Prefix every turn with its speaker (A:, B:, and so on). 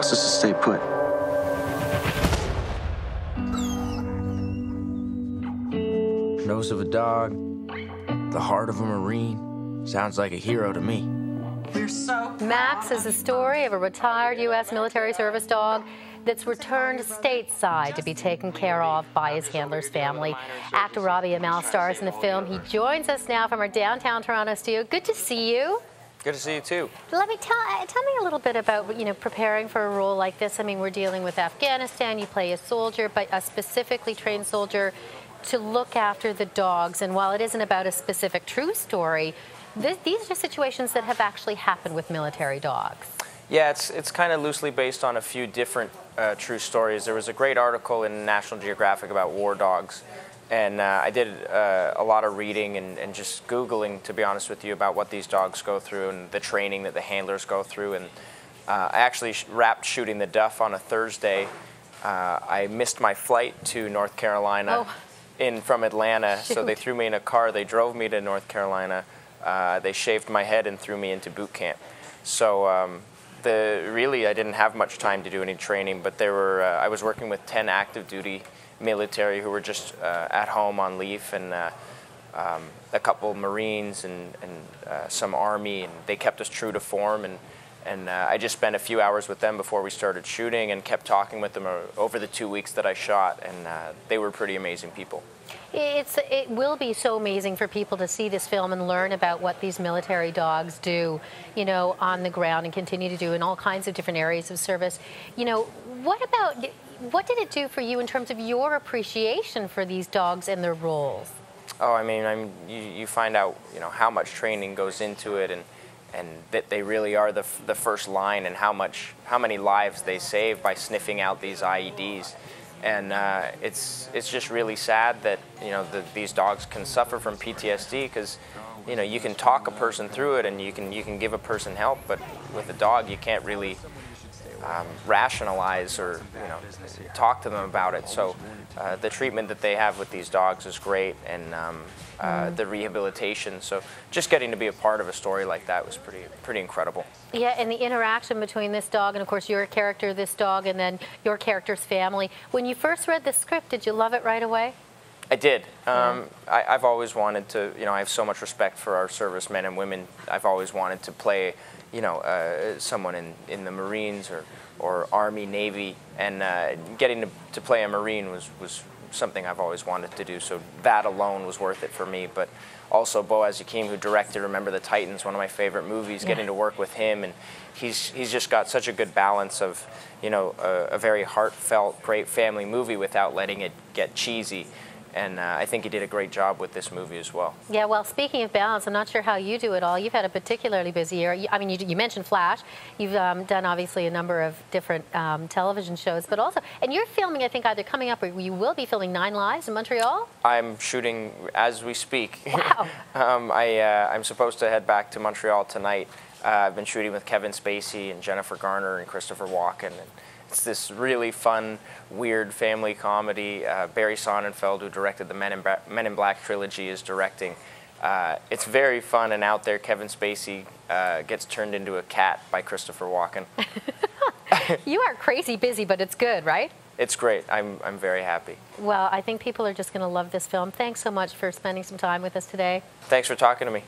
A: wants us to stay put.
B: Nose of a dog, the heart of a Marine. Sounds like a hero to me.
C: We're so
D: Max is the story of a retired U.S. military service dog that's returned stateside to be taken care of by his handler's family. Actor Robbie Amell stars in the film. He joins us now from our downtown Toronto studio. Good to see you.
E: Good to see you too.
D: Let me tell me a little bit about, preparing for a role like this. I mean, we're dealing with Afghanistan. You play a soldier, but a specifically trained soldier to look after the dogs. And while it isn't about a specific true story, these are situations that have actually happened with military dogs.
E: Yeah, it's kind of loosely based on a few different true stories. There was a great article in National Geographic about war dogs, and I did a lot of reading and just Googling, to be honest with you, about what these dogs go through and the training that the handlers go through. And I actually wrapped shooting the Duff on a Thursday. I missed my flight to North Carolina from Atlanta, so they threw me in a car. They drove me to North Carolina. They shaved my head and threw me into boot camp. So really, I didn't have much time to do any training, but there were I was working with 10 active duty military who were just at home on leave, and a couple Marines and some Army, and they kept us true to form. And I just spent a few hours with them before we started shooting and kept talking with them over the 2 weeks that I shot, and they were pretty amazing people.
D: It will be so amazing for people to see this film and learn about what these military dogs do, on the ground and continue to do in all kinds of different areas of service. What did it do for you in terms of your appreciation for these dogs and their roles?
E: Oh, I mean, you find out, how much training goes into it, and that they really are the first line, and how many lives they save by sniffing out these IEDs. And it's just really sad that these dogs can suffer from PTSD, because you can talk a person through it and you can give a person help, but with a dog you can't really rationalize or talk to them about it. So the treatment that they have with these dogs is great, and the rehabilitation. So just getting to be a part of a story like that was pretty incredible.
D: Yeah, and the interaction between this dog and, of course, your character, this dog, and then your character's family. When you first read the script, did you love it right away?
E: I did. I've always wanted to, I have so much respect for our servicemen and women. I've always wanted to play, someone in the Marines or Army, Navy, and getting to play a Marine was something I've always wanted to do. So that alone was worth it for me. But also Boaz Yakim, who directed Remember the Titans, one of my favorite movies, getting to work with him, and he's just got such a good balance of, a very heartfelt, great family movie without letting it get cheesy. And I think he did a great job with this movie as well. Yeah,
D: well, speaking of balance, I'm not sure how you do it all. You've had a particularly busy year. I mean, you mentioned Flash. You've done, obviously, a number of different television shows, but also, and you're filming, I think, either coming up or you will be filming 9 Lives in Montreal?
E: I'm shooting as we speak.
D: Wow.
E: I'm supposed to head back to Montreal tonight. I've been shooting with Kevin Spacey and Jennifer Garner and Christopher Walken. And it's this really fun, weird family comedy. Barry Sonnenfeld, who directed the Men in Black trilogy, is directing. It's very fun and out there. Kevin Spacey gets turned into a cat by Christopher Walken.
D: You are crazy busy, but it's good, right?
E: It's great. I'm very happy.
D: Well, I think people are just going to love this film. Thanks so much for spending some time with us today.
E: Thanks for talking to me.